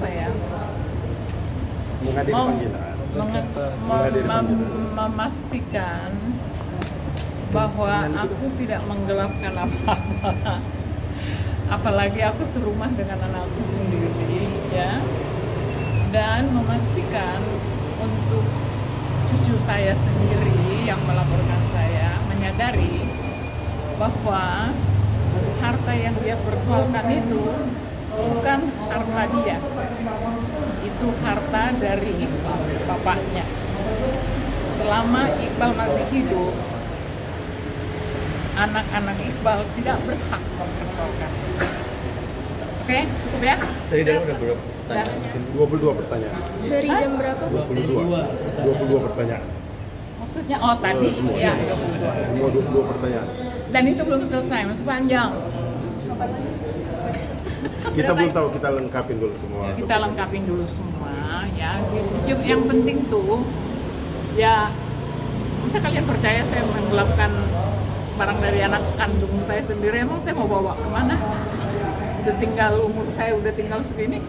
apa ya? Menghadiri panggilan. Memastikan bahwa aku tidak menggelapkan apa-apa. Apalagi aku serumah dengan anakku sendiri, ya. Dan memastikan untuk cucu saya sendiri yang melaporkan saya menyadari bahwa harta yang dia persoalkan itu bukan harta dia, itu harta dari Iqbal, bapaknya. Selama Iqbal masih hidup, anak-anak Iqbal tidak berhak mempersoalkan. Oke, cukup ya? Tadi udah berapa pertanyaan? 22 pertanyaan. Dari jam berapa? 22 pertanyaan. Maksudnya, oh tadi, ya, 22. Semua 22 pertanyaan. Dan itu belum selesai, masih panjang. Kita belum tahu, kita lengkapin dulu semua. Kita lengkapin dulu semua, ya. Yang penting tuh, ya, masa kalian percaya saya menggelapkan barang dari anak kandung saya sendiri? Emang saya mau bawa kemana? Udah tinggal, umur saya udah tinggal segini.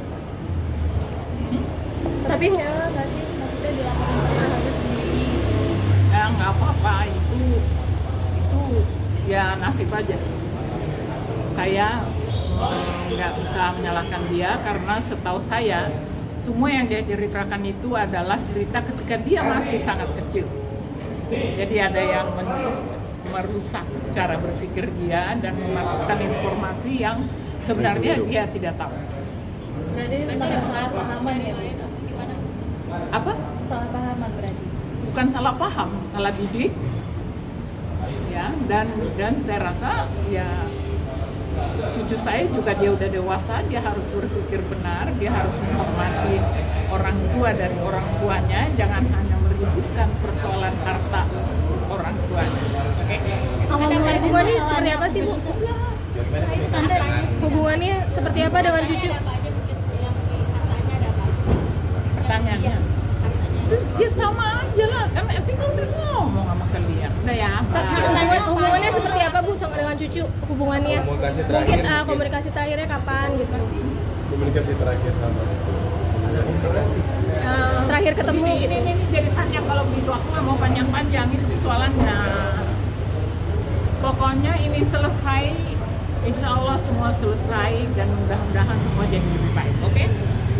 Tapi kecewa nggak sih? Maksudnya dilaporin sama harus sendiri. Ya nggak apa-apa, itu ya nasib aja. Saya nggak bisa menyalahkan dia karena setahu saya semua yang dia ceritakan itu adalah cerita ketika dia masih sangat kecil. Jadi ada yang merusak cara berpikir dia dan memasukkan informasi yang sebenarnya dia tidak tahu. Berarti ini salah pahaman ya? Gimana? Apa? Salah pahaman berarti? Bukan salah paham, salah didik. Ya, dan saya rasa ya cucu saya juga dia udah dewasa, dia harus berpikir benar, dia harus menghormati orang tua dari orang tuanya, jangan hanya meributkan persoalan harta orang tuanya. Oke? Hubungannya seperti apa sih, Bu? Tante, hubungannya seperti apa dengan cucu? Pertanyaannya, ya sama aja lah, kan tinggal udah ngomong sama kalian. Udah ya, Hubungannya seperti apa, Bu, sama dengan cucu? Hubungannya? Mungkin komunikasi terakhirnya kapan gitu? Komunikasi terakhir sama itu. Terakhir ketemu. Ini jadi panjang kalau begitu, aku nggak mau panjang-panjang, itu persoalannya. Pokoknya ini selesai, insya Allah semua selesai dan mudah-mudahan semua jadi lebih baik, oke?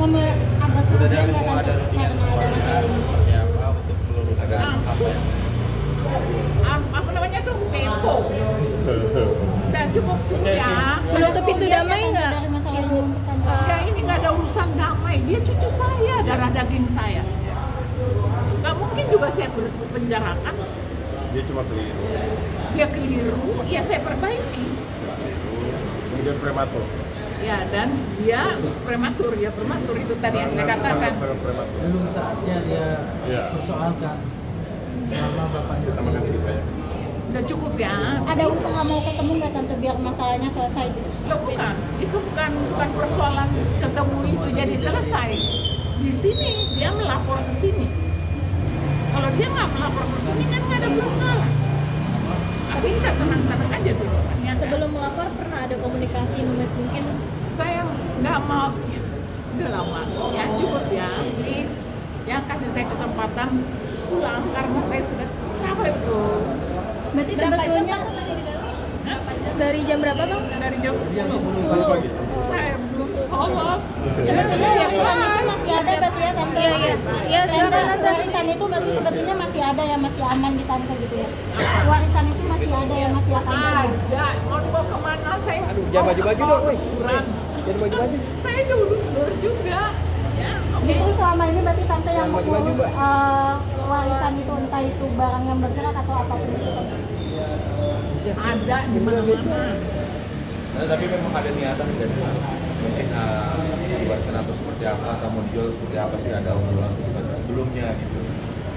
Ada kerugian nggak tante karena ada masalah ini? Seperti apa untuk meluruskan apa yang Apa namanya tuh kepo. Udah cukup ya. Menutup pintu damai nggak? Dari masalah ini Ya ini nggak ada urusan damai. Dia cucu saya, darah daging saya. Nggak mungkin juga saya penjarakan. Dia cuma keliru. Dia keliru, ya saya perbaiki. Kemudian prematur. Ya dan dia prematur itu tadi yang saya katakan. Sangat prematur. Belum saatnya dia Ya. persoalkan selama bapaknya Kita makan dikit ya. Udah cukup ya. ada usaha mau ketemu nggak tante biar masalahnya selesai gitu? Ya bukan, itu bukan persoalan ketemu itu jadi selesai. Di sini dia melapor ke sini. Kalau dia nggak melapor ke sini kan nggak ada masalah. Tapi kita tenang-tenang aja dulu. Ya, Sebelum melapor pernah ada komunikasi mungkin? saya nggak mau, udah lama. Ya cukup ya, please. Ya kasih saya kesempatan pulang karena saya sudah capek tuh. Berarti Berapa sebetulnya Hah? Dari jam berapa, Bang? Dari jam 10. Pagi. Saya belum sholat. sebetulnya warisan itu masih ada berarti ya tante? Iya, iya. Iya, silakan, Tante, Tante. warisan itu berarti sebetulnya masih ada yang masih aman di tante gitu ya? Warisan itu masih ada yang masih akan Ada, mau dibawa kemana saya? Aduh, jangan baju-baju dong, woi. Kuburan. Jadi baju-baju. Saya dulur juga. Ya, oke. Justru selama ini berarti tante yang Jangan baju-baju, mengurus Mbak. warisan itu entah itu barang yang bergerak atau apapun itu. Ada di mana-mana. Nah, tapi memang ada niatan nggak sih? Mungkin dibuatkan atau seperti apa, atau mau dijual seperti apa sih, ada obrolan sebelumnya gitu.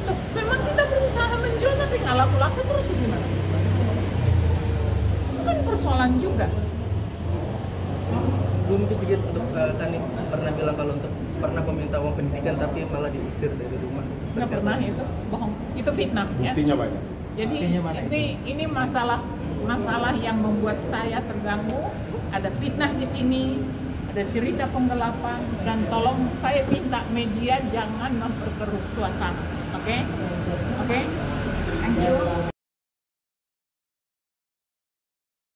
Loh, memang kita berusaha menjual tapi nggak laku-laku terus gimana? Itu kan persoalan juga. Belum sedikit untuk Tani pernah bilang kalau untuk pernah meminta uang pendidikan tapi malah diusir dari rumah. Nggak pernah itu bohong. Itu fitnah ya. Buktinya banyak. Jadi Buktinya mana ini masalah yang membuat saya terganggu. Ada fitnah di sini, ada cerita penggelapan, dan tolong saya minta media jangan memperkeruh suasana. Oke? Thank you.